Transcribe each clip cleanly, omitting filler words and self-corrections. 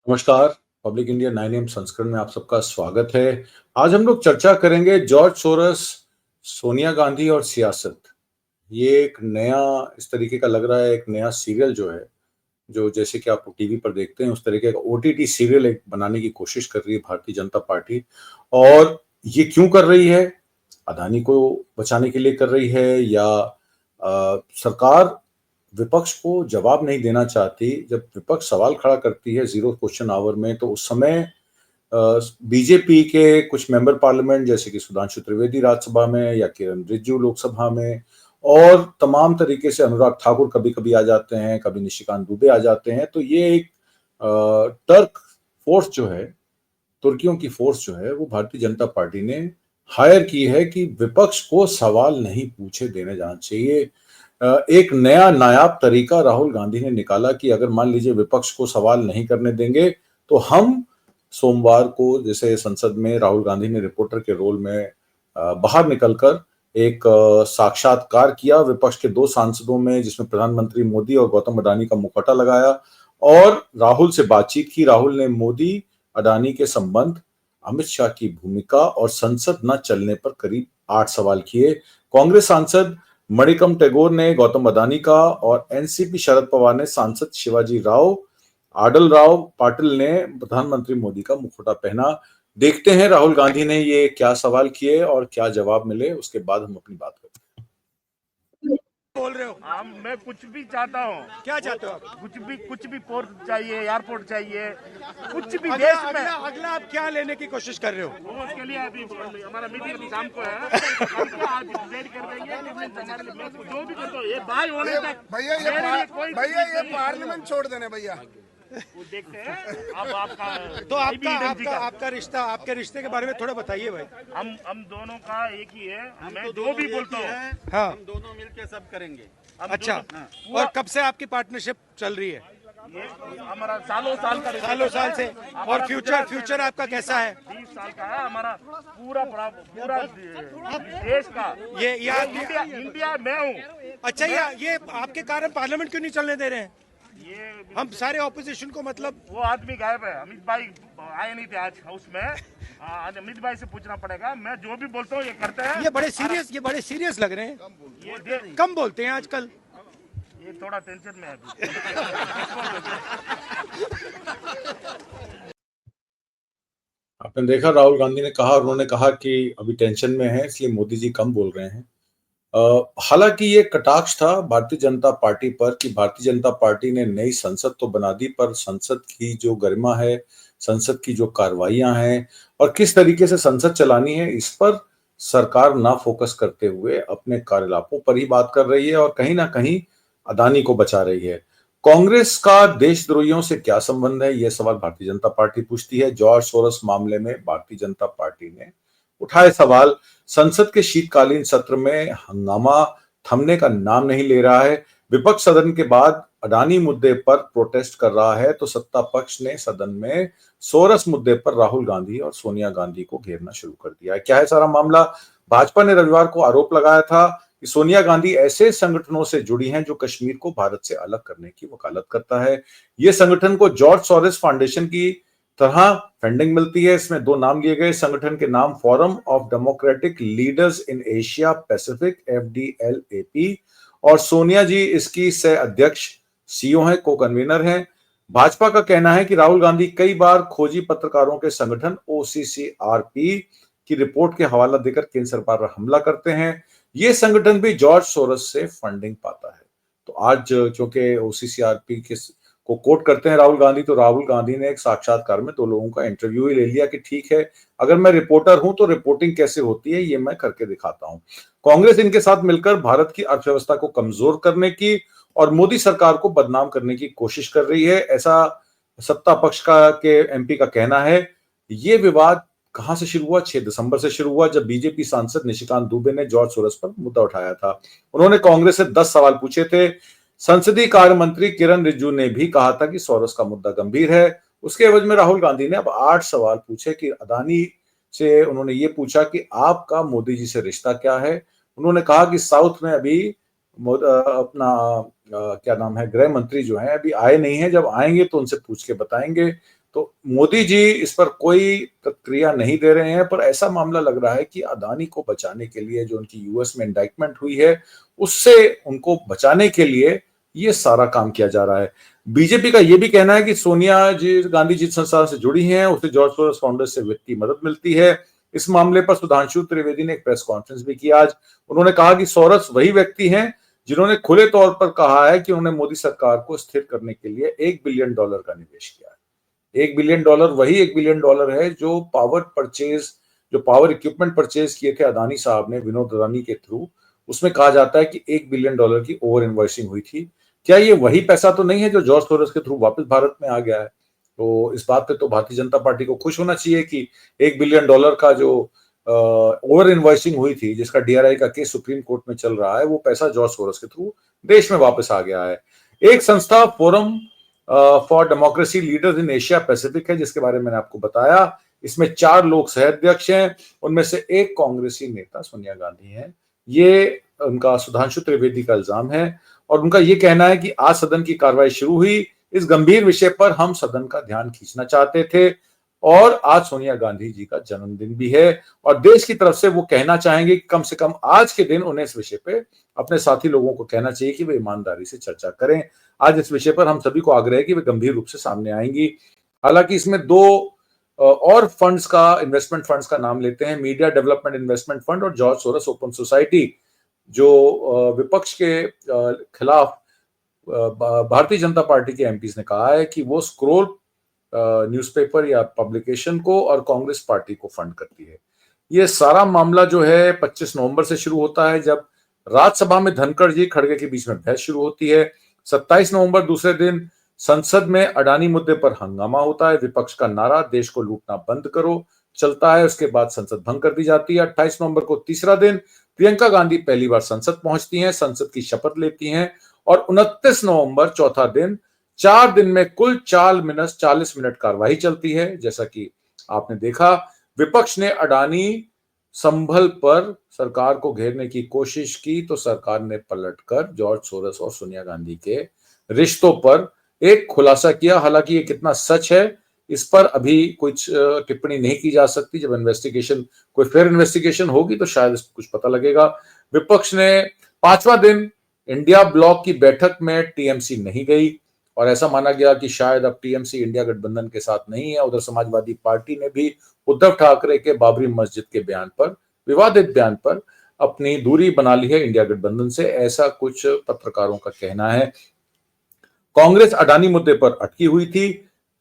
नमस्कार। Public India 9 AM संस्करण में आप सबका स्वागत है। आज हम लोग चर्चा करेंगे जॉर्ज सोरस, सोनिया गांधी और सियासत। ये एक नया इस तरीके का लग रहा है, एक नया सीरियल जो है, जो जैसे कि आप टीवी पर देखते हैं उस तरीके का ओटीटी सीरियल एक बनाने की कोशिश कर रही है भारतीय जनता पार्टी। और ये क्यों कर रही है? अदानी को बचाने के लिए कर रही है या सरकार विपक्ष को जवाब नहीं देना चाहती? जब विपक्ष सवाल खड़ा करती है जीरो क्वेश्चन आवर में, तो उस समय बीजेपी के कुछ मेंबर पार्लियामेंट जैसे कि सुधांशु त्रिवेदी राज्यसभा में या किरण रिजिजू लोकसभा में और तमाम तरीके से अनुराग ठाकुर कभी कभी आ जाते हैं, कभी निशिकांत दुबे आ जाते हैं। तो ये एक टर्क फोर्स जो है, तुर्कियों की फोर्स जो है, वो भारतीय जनता पार्टी ने हायर की है कि विपक्ष को सवाल नहीं पूछे देने जाना चाहिए। एक नया नायाब तरीका राहुल गांधी ने निकाला कि अगर मान लीजिए विपक्ष को सवाल नहीं करने देंगे तो हम सोमवार को, जैसे संसद में राहुल गांधी ने रिपोर्टर के रोल में बाहर निकलकर एक साक्षात्कार किया विपक्ष के 2 सांसदों में, जिसमें प्रधानमंत्री मोदी और गौतम अडानी का मुखौटा लगाया और राहुल से बातचीत की। राहुल ने मोदी अडानी के संबंध, अमित शाह की भूमिका और संसद न चलने पर करीब 8 सवाल किए। कांग्रेस सांसद मणिकम टैगोर ने गौतम अडानी का और एनसीपी शरद पवार ने सांसद शिवाजी राव आडल राव पाटिल ने प्रधानमंत्री मोदी का मुखौटा पहना। देखते हैं राहुल गांधी ने ये क्या सवाल किए और क्या जवाब मिले, उसके बाद हम अपनी बात करते हैं। बोल रहे हो? मैं कुछ भी चाहता हूँ। क्या चाहते हो आप? कुछ भी पोर्ट चाहिए, एयरपोर्ट चाहिए, कुछ भी देश में। अगला आप क्या लेने की कोशिश कर रहे हो? उसके लिए अभी हमारा मीटिंग शाम को है, आज डिसाइड कर देंगे। मैं जो भी करता हूँ ये भाई होने तक भैया ये पार्लियामेंट छोड़ देने भैया। वो देखते हैं। अब आपका तो आपका रिश्ता, आपके रिश्ते के बारे में थोड़ा बताइए भाई। हम दोनों का एक ही है। मैं जो भी बोलता हूँ, हाँ, हम दोनों मिलके सब करेंगे। अच्छा। और कब से आपकी पार्टनरशिप चल रही है? ये हमारा सालों साल का सालों साल से। और फ्यूचर आपका कैसा है? 20 साल का है हमारा। पूरा देश का ये इंडिया मैं हूँ। अच्छा, ये आपके कारण पार्लियामेंट क्यों नहीं चलने दे रहे हैं? ये हम सारे ऑपोजिशन को, मतलब वो आदमी गायब है। अमित भाई आए नहीं थे आज हाउस में। अमित भाई से पूछना पड़ेगा। मैं जो भी बोलता हूँ ये करते हैं। ये बड़े सीरियस लग रहे हैं। ये कम बोलते हैं आजकल। ये थोड़ा टेंशन में है अभी। आपने देखा राहुल गांधी ने कहा, उन्होंने कहा कि अभी टेंशन में है इसलिए मोदी जी कम बोल रहे हैं। हालांकि ये कटाक्ष था भारतीय जनता पार्टी पर कि भारतीय जनता पार्टी ने नई संसद तो बना दी, पर संसद की जो गरिमा है, संसद की जो कार्रवाइयां हैं और किस तरीके से संसद चलानी है, इस पर सरकार ना फोकस करते हुए अपने कार्यकलापों पर ही बात कर रही है और कहीं ना कहीं अदानी को बचा रही है। कांग्रेस का देशद्रोहियों से क्या संबंध है, यह सवाल भारतीय जनता पार्टी पूछती है। जॉर्ज सोरस मामले में भारतीय जनता पार्टी ने उठाए सवाल। संसद के शीतकालीन सत्र में हंगामा थमने का नाम नहीं ले रहा है। विपक्ष सदन के बाद अडानी मुद्दे पर प्रोटेस्ट कर रहा है, तो सत्ता पक्ष ने सदन में सोरस मुद्दे पर राहुल गांधी और सोनिया गांधी को घेरना शुरू कर दिया है। क्या है सारा मामला? भाजपा ने रविवार को आरोप लगाया था कि सोनिया गांधी ऐसे संगठनों से जुड़ी हैं जो कश्मीर को भारत से अलग करने की वकालत करता है। यह संगठन को जॉर्ज सोरस फाउंडेशन की तरह फंडिंग मिलती है। इसमें 2 नाम लिए गए। संगठन के नाम forum of democratic leaders in Asia Pacific, FDLAP, और सोनिया जी इसकी सह अध्यक्ष सीईओ हैं, को कन्वीनर हैं। भाजपा का कहना है कि राहुल गांधी कई बार खोजी पत्रकारों के संगठन OCCRP की रिपोर्ट के हवाला देकर केंद्र सरकार पर हमला करते हैं। यह संगठन भी जॉर्ज सोरस से फंडिंग पाता है। तो आज क्योंकि OCCRP को कोट करते हैं राहुल गांधी, तो राहुल गांधी ने एक साक्षात्कार में 2 लोगों का इंटरव्यू ही ले लिया कि ठीक है, अगर मैं रिपोर्टर हूं तो रिपोर्टिंग कैसे होती है ये मैं करके दिखाता हूं। कांग्रेस इनके साथ मिलकर भारत की अर्थव्यवस्था को कमजोर करने की और मोदी सरकार को बदनाम करने की कोशिश कर रही है, ऐसा सत्ता पक्ष के MP का कहना है। ये विवाद कहां से शुरू हुआ? 6 दिसंबर से शुरू हुआ, जब बीजेपी सांसद निशिकांत दुबे ने जॉर्ज सोरस पर मुद्दा उठाया था। उन्होंने कांग्रेस से 10 सवाल पूछे थे। संसदीय कार्य मंत्री किरण रिजिजू ने भी कहा था कि सोरस का मुद्दा गंभीर है। उसके एवज में राहुल गांधी ने अब 8 सवाल पूछे कि अदानी से उन्होंने ये पूछा कि आपका मोदी जी से रिश्ता क्या है। उन्होंने कहा कि साउथ में अभी अपना क्या नाम है, गृह मंत्री जो है अभी आए नहीं है, जब आएंगे तो उनसे पूछ के बताएंगे। तो तो मोदी जी इस पर कोई प्रतिक्रिया नहीं दे रहे हैं, पर ऐसा मामला लग रहा है कि अदानी को बचाने के लिए जो उनकी यूएस में इंडाइटमेंट हुई है, उससे उनको बचाने के लिए ये सारा काम किया जा रहा है। बीजेपी का यह भी कहना है कि सोनिया जी गांधी जिस संस्थान से जुड़ी हैं, उसे जॉर्ज सोरोस फाउंडेशन से वित्तीय मदद मिलती है। इस मामले पर सुधांशु त्रिवेदी ने एक प्रेस कॉन्फ्रेंस भी की आज। उन्होंने कहा कि सोरोस वही व्यक्ति हैं जिन्होंने खुले तौर पर कहा है कि उन्होंने मोदी सरकार को स्थिर करने के लिए $1 बिलियन का निवेश किया है। $1 बिलियन वही $1 बिलियन है जो पावर इक्विपमेंट परचेज किए थे अदानी साहब ने विनोद अदानी के थ्रू। उसमें कहा जाता है कि $1 बिलियन की ओवर इन्वॉइसिंग हुई थी। क्या ये वही पैसा तो नहीं है जो जॉर्ज सोरोस के थ्रू वापस भारत में आ गया है? तो इस बात पे तो भारतीय जनता पार्टी को खुश होना चाहिए कि $1 बिलियन का जो ओवर इन्वॉइसिंग हुई थी, जिसका डीआरआई का केस सुप्रीम कोर्ट में चल रहा है, वो पैसा जॉर्ज सोरोस के थ्रू देश में वापस आ गया है। एक संस्था forum for democracy leaders in Asia Pacific है, जिसके बारे में मैंने आपको बताया। इसमें 4 लोग सह अध्यक्ष हैं, उनमें से एक कांग्रेसी नेता सोनिया गांधी हैं। ये उनका सुधांशु त्रिवेदी का इल्जाम है और उनका यह कहना है कि आज सदन की कार्रवाई शुरू हुई, इस गंभीर विषय पर हम सदन का ध्यान खींचना चाहते थे और आज सोनिया गांधी जी का जन्मदिन भी है और देश की तरफ से वो कहना चाहेंगे कि कम से कम आज के दिन उन्हें इस विषय पे अपने साथी लोगों को कहना चाहिए कि वे ईमानदारी से चर्चा करें। आज इस विषय पर हम सभी को आग्रह है कि वे गंभीर रूप से सामने आएंगी। हालांकि इसमें 2 और फंड्स का, इन्वेस्टमेंट फंड्स का नाम लेते हैं, मीडिया डेवलपमेंट इन्वेस्टमेंट फंड और जॉर्ज सोरोस ओपन सोसाइटी, जो विपक्ष के खिलाफ भारतीय जनता पार्टी के एमपीज ने कहा है कि वो स्क्रोल न्यूज़पेपर या पब्लिकेशन को और कांग्रेस पार्टी को फंड करती है। ये सारा मामला जो है 25 नवंबर से शुरू होता है, जब राज्यसभा में धनखड़ जी खड़गे के बीच में बहस शुरू होती है। 27 नवंबर दूसरे दिन संसद में अडानी मुद्दे पर हंगामा होता है। विपक्ष का नारा देश को लूटना बंद करो चलता है। उसके बाद संसद भंग कर दी जाती है। 28 नवंबर को तीसरा दिन प्रियंका गांधी पहली बार संसद पहुंचती हैं, संसद की शपथ लेती हैं और 29 नवंबर चौथा दिन, 4 दिन में कुल 40 मिनट कार्रवाई चलती है। जैसा कि आपने देखा, विपक्ष ने अडानी संभल पर सरकार को घेरने की कोशिश की तो सरकार ने पलटकर जॉर्ज सोरोस और सोनिया गांधी के रिश्तों पर एक खुलासा किया। हालांकि ये कितना सच है इस पर अभी कुछ टिप्पणी नहीं की जा सकती। जब इन्वेस्टिगेशन, कोई फेयर इन्वेस्टिगेशन होगी तो शायद इसको कुछ पता लगेगा। विपक्ष ने 5वां दिन इंडिया ब्लॉक की बैठक में टीएमसी नहीं गई और ऐसा माना गया कि शायद अब टीएमसी इंडिया गठबंधन के साथ नहीं है। उधर समाजवादी पार्टी ने भी उद्धव ठाकरे के बाबरी मस्जिद के बयान पर, विवादित बयान पर, अपनी दूरी बना ली है इंडिया गठबंधन से, ऐसा कुछ पत्रकारों का कहना है। कांग्रेस अडानी मुद्दे पर अटकी हुई थी।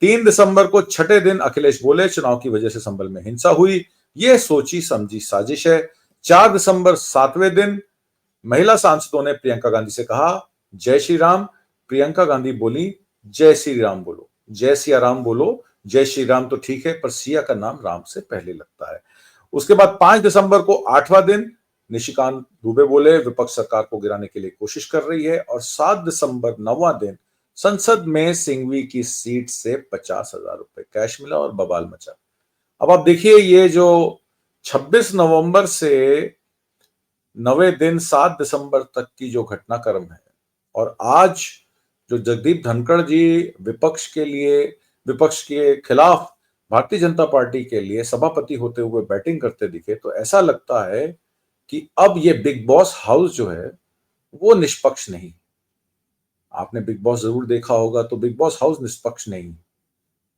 3 दिसंबर को छठे दिन अखिलेश बोले चुनाव की वजह से संभल में हिंसा हुई, यह सोची समझी साजिश है। 4 दिसंबर 7वें दिन महिला सांसदों ने प्रियंका गांधी से कहा जय श्री राम। प्रियंका गांधी बोली जय श्री राम बोलो, जय सिया राम बोलो। जय श्री राम तो ठीक है, पर सिया का नाम राम से पहले लगता है। उसके बाद 5 दिसंबर को 8वां दिन निशिकांत दुबे बोले विपक्ष सरकार को गिराने के लिए कोशिश कर रही है और 7 दिसंबर 9वां दिन संसद में सिंघवी की सीट से 50,000 रुपए कैश मिला और बवाल मचा। अब आप देखिए, ये जो 26 नवंबर से 9वें दिन 7 दिसंबर तक की जो घटनाक्रम है और आज जो जगदीप धनखड़ जी विपक्ष के खिलाफ भारतीय जनता पार्टी के लिए सभापति होते हुए बैटिंग करते दिखे, तो ऐसा लगता है कि अब ये बिग बॉस हाउस जो है वो निष्पक्ष नहीं। आपने बिग बॉस जरूर देखा होगा, तो बिग बॉस हाउस निष्पक्ष नहीं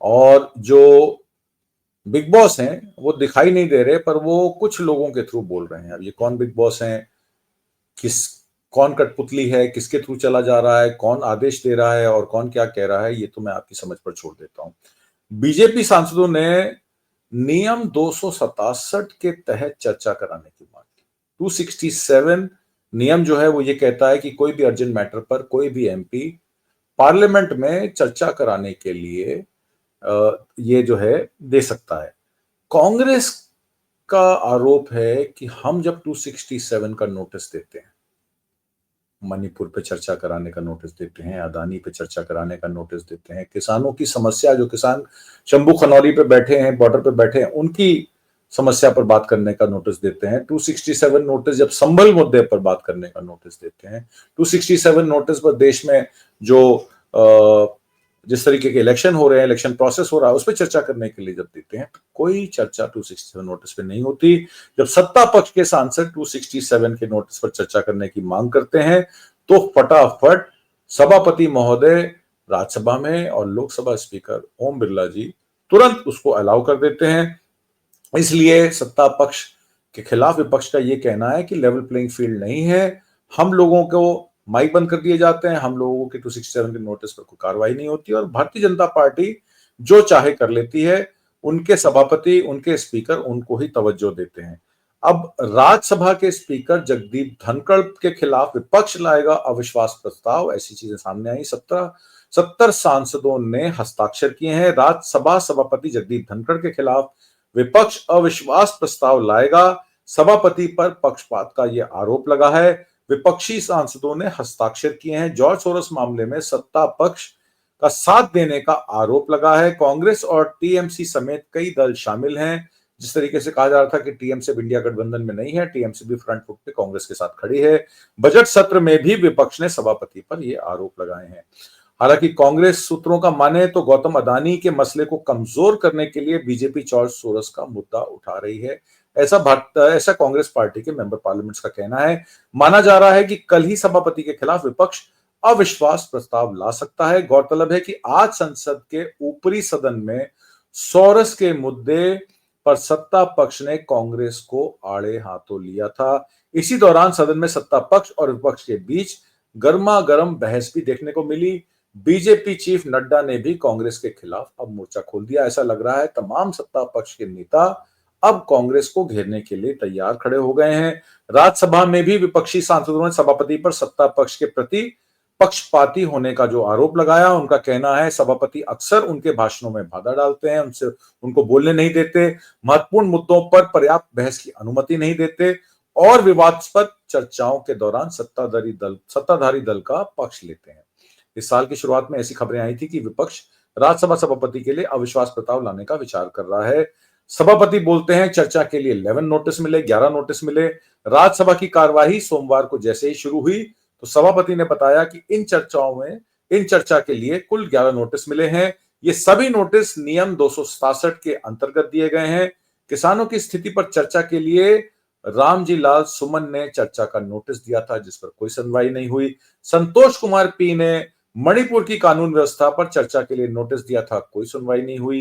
और जो बिग बॉस हैं वो दिखाई नहीं दे रहे, पर वो कुछ लोगों के थ्रू बोल रहे हैं। अब ये कौन बिग बॉस हैं, कौन कठपुतली है, किसके थ्रू चला जा रहा है, कौन आदेश दे रहा है और कौन क्या कह रहा है, ये तो मैं आपकी समझ पर छोड़ देता हूं। बीजेपी सांसदों ने नियम 267 के तहत चर्चा कराने की मांग की। 267 नियम जो है वो ये कहता है कि कोई भी अर्जेंट मैटर पर कोई भी एमपी पार्लियामेंट में चर्चा कराने के लिए ये जो है दे सकता है। कांग्रेस का आरोप है कि हम जब 267 का नोटिस देते हैं, मणिपुर पे चर्चा कराने का नोटिस देते हैं, अदानी पे चर्चा कराने का नोटिस देते हैं, किसानों की समस्या, जो किसान शंभू खनौरी पे बैठे हैं, बॉर्डर पे बैठे हैं, उनकी समस्या पर बात करने का नोटिस देते हैं। 267 नोटिस जब संभल मुद्दे पर बात करने का नोटिस देते हैं, 267 नोटिस पर देश में जो जिस तरीके के इलेक्शन हो रहे हैं, इलेक्शन प्रोसेस हो रहा है, उस पर चर्चा करने के लिए जब देते हैं तो कोई चर्चा 267 नोटिस पे नहीं होती। जब सत्ता पक्ष के सांसद 267 के नोटिस पर चर्चा करने की मांग करते हैं तो फटाफट सभापति महोदय राज्यसभा में और लोकसभा स्पीकर ओम बिरला जी तुरंत उसको अलाउ कर देते हैं। इसलिए सत्ता पक्ष के खिलाफ विपक्ष का यह कहना है कि लेवल प्लेइंग फील्ड नहीं है, हम लोगों को माइक बंद कर दिए जाते हैं, हम लोगों के 267 के नोटिस पर कोई कार्रवाई नहीं होती और भारतीय जनता पार्टी जो चाहे कर लेती है। उनके सभापति, उनके स्पीकर उनको ही तवज्जो देते हैं। अब राज्यसभा के स्पीकर जगदीप धनखड़ के खिलाफ विपक्ष लाएगा अविश्वास प्रस्ताव, ऐसी चीजें सामने आई। 70 सांसदों ने हस्ताक्षर किए हैं। राज्यसभा सभापति जगदीप धनखड़ के खिलाफ विपक्ष अविश्वास प्रस्ताव लाएगा। सभापति पर पक्षपात का यह आरोप लगा है। विपक्षी सांसदों ने हस्ताक्षर किए हैं। जॉर्ज सोरोस मामले में सत्ता पक्ष का साथ देने का आरोप लगा है। कांग्रेस और टीएमसी समेत कई दल शामिल हैं। जिस तरीके से कहा जा रहा था कि टीएमसी इंडिया गठबंधन में नहीं है, टीएमसी भी फ्रंट फुट पे कांग्रेस के साथ खड़ी है। बजट सत्र में भी विपक्ष ने सभापति पर यह आरोप लगाए हैं। हालांकि कांग्रेस सूत्रों का माने तो गौतम अदानी के मसले को कमजोर करने के लिए बीजेपी जॉर्ज सोरोस का मुद्दा उठा रही है, ऐसा कांग्रेस पार्टी के मेंबर पार्लियामेंट्स का कहना है। माना जा रहा है कि कल ही सभापति के खिलाफ विपक्ष अविश्वास प्रस्ताव ला सकता है। गौरतलब है कि आज संसद के ऊपरी सदन में सोरस के मुद्दे पर सत्ता पक्ष ने कांग्रेस को आड़े हाथों लिया था। इसी दौरान सदन में सत्ता पक्ष और विपक्ष के बीच गर्मा गर्म बहस भी देखने को मिली। बीजेपी चीफ नड्डा ने भी कांग्रेस के खिलाफ अब मोर्चा खोल दिया। ऐसा लग रहा है तमाम सत्ता पक्ष के नेता अब कांग्रेस को घेरने के लिए तैयार खड़े हो गए हैं। राज्यसभा में भी विपक्षी सांसदों ने सभापति पर सत्ता पक्ष के प्रति पक्षपाती होने का जो आरोप लगाया। उनका कहना है सभापति अक्सर उनके भाषणों में बाधा डालते हैं, उनको बोलने नहीं देते, महत्वपूर्ण मुद्दों पर पर्याप्त बहस की अनुमति नहीं देते और विवादास्पद चर्चाओं के दौरान सत्ताधारी दल का पक्ष लेते हैं। इस साल की शुरुआत में ऐसी खबरें आई थी कि विपक्ष राज्यसभा सभापति के लिए अविश्वास प्रस्ताव लाने का विचार कर रहा है। सभापति बोलते हैं चर्चा के लिए 11 नोटिस मिले, 11 नोटिस मिले। राज्यसभा की कार्यवाही सोमवार को जैसे ही शुरू हुई तो सभापति ने बताया कि इन चर्चा के लिए कुल 11 नोटिस मिले हैं। ये सभी नोटिस नियम 267 के अंतर्गत दिए गए हैं। किसानों की स्थिति पर चर्चा के लिए रामजी लाल सुमन ने चर्चा का नोटिस दिया था, जिस पर कोई सुनवाई नहीं हुई। संतोष कुमार पी ने मणिपुर की कानून व्यवस्था पर चर्चा के लिए नोटिस दिया था, कोई सुनवाई नहीं हुई।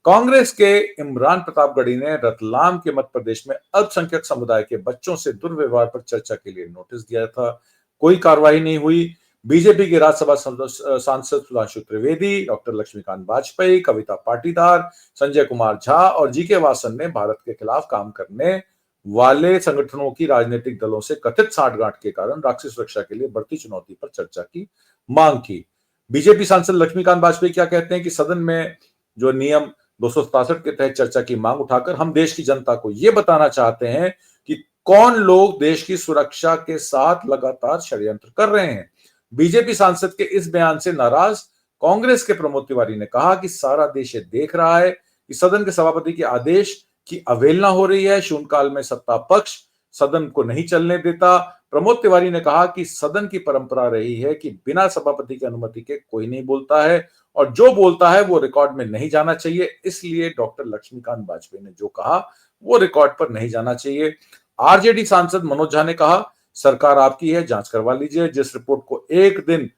कांग्रेस के इमरान प्रतापगढ़ी ने रतलाम के मध्य प्रदेश में अल्पसंख्यक समुदाय के बच्चों से दुर्व्यवहार पर चर्चा के लिए नोटिस दिया था, कोई कार्रवाई नहीं हुई। बीजेपी के राज्यसभा सांसद सुधांशु त्रिवेदी, डॉक्टर लक्ष्मीकांत वाजपेयी, कविता पाटीदार, संजय कुमार झा और जीके वासन ने भारत के खिलाफ काम करने वाले संगठनों की राजनीतिक दलों से कथित साठगांठ के कारण राष्ट्रीय सुरक्षा के लिए बढ़ती चुनौती पर चर्चा की मांग की। बीजेपी सांसद लक्ष्मीकांत वाजपेयी क्या कहते हैं कि सदन में जो नियम 267 के तहत चर्चा की मांग उठाकर हम देश की जनता को यह बताना चाहते हैं कि कौन लोग देश की सुरक्षा के साथ लगातार षड्यंत्र कर रहे हैं। बीजेपी सांसद के इस बयान से नाराज कांग्रेस के प्रमोद तिवारी ने कहा कि सारा देश ये देख रहा है कि सदन के सभापति के आदेश की अवहेलना हो रही है। शून्यकाल में सत्ता पक्ष सदन को नहीं चलने देता। प्रमोद तिवारी ने कहा कि सदन की परंपरा रही है कि बिना सभापति की अनुमति के कोई नहीं बोलता है और जो बोलता है वो रिकॉर्ड में नहीं जाना चाहिए। इसलिए डॉक्टर लक्ष्मीकांत वाजपेयी ने जो कहा वो रिकॉर्ड पर नहीं जाना चाहिए। आरजेडी सांसद मनोज झा ने कहा सरकार आपकी है, जांच करवा लीजिए। जिस रिपोर्ट को एक दिन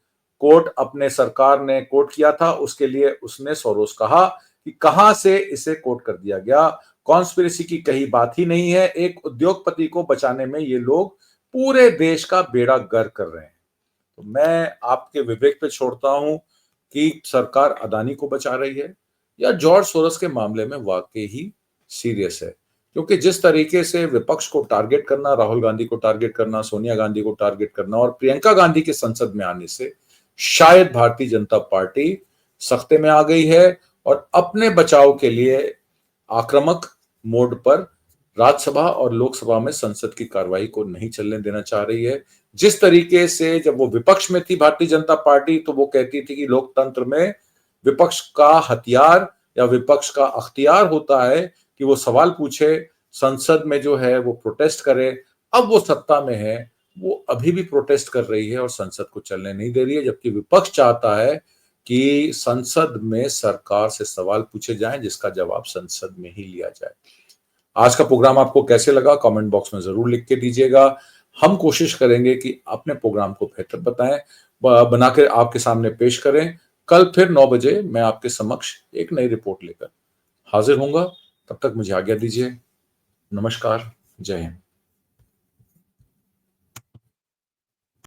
कोर्ट अपने सरकार ने कोर्ट किया था उसके लिए उसने सोरोस कहा कि कहां से इसे कोर्ट कर दिया गया। कॉन्स्पिरेसी की कही बात ही नहीं है। एक उद्योगपति को बचाने में ये लोग पूरे देश का बेड़ा गर्क कर रहे हैं। तो मैं आपके विवेक पे छोड़ता हूं कि सरकार अदानी को बचा रही है या जॉर्ज सोरोस के मामले में वाकई ही सीरियस है, क्योंकि जिस तरीके से विपक्ष को टारगेट करना, राहुल गांधी को टारगेट करना, सोनिया गांधी को टारगेट करना और प्रियंका गांधी के संसद में आने से शायद भारतीय जनता पार्टी सख्ते में आ गई है और अपने बचाव के लिए आक्रामक मोड पर राज्यसभा और लोकसभा में संसद की कार्रवाई को नहीं चलने देना चाह रही है। जिस तरीके से जब वो विपक्ष में थी भारतीय जनता पार्टी तो वो कहती थी कि लोकतंत्र में विपक्ष का हथियार या विपक्ष का अख्तियार होता है कि वो सवाल पूछे, संसद में जो है वो प्रोटेस्ट करे। अब वो सत्ता में है, वो अभी भी प्रोटेस्ट कर रही है और संसद को चलने नहीं दे रही है, जबकि विपक्ष चाहता है कि संसद में सरकार से सवाल पूछे जाएं जिसका जवाब संसद में ही लिया जाए। आज का प्रोग्राम आपको कैसे लगा कमेंट बॉक्स में जरूर लिख के दीजिएगा। हम कोशिश करेंगे कि अपने प्रोग्राम को बेहतर बताएं, बनाकर आपके सामने पेश करें। कल फिर 9 बजे मैं आपके समक्ष एक नई रिपोर्ट लेकर हाजिर होऊंगा। तब तक मुझे आज्ञा दीजिए। नमस्कार, जय हिंद।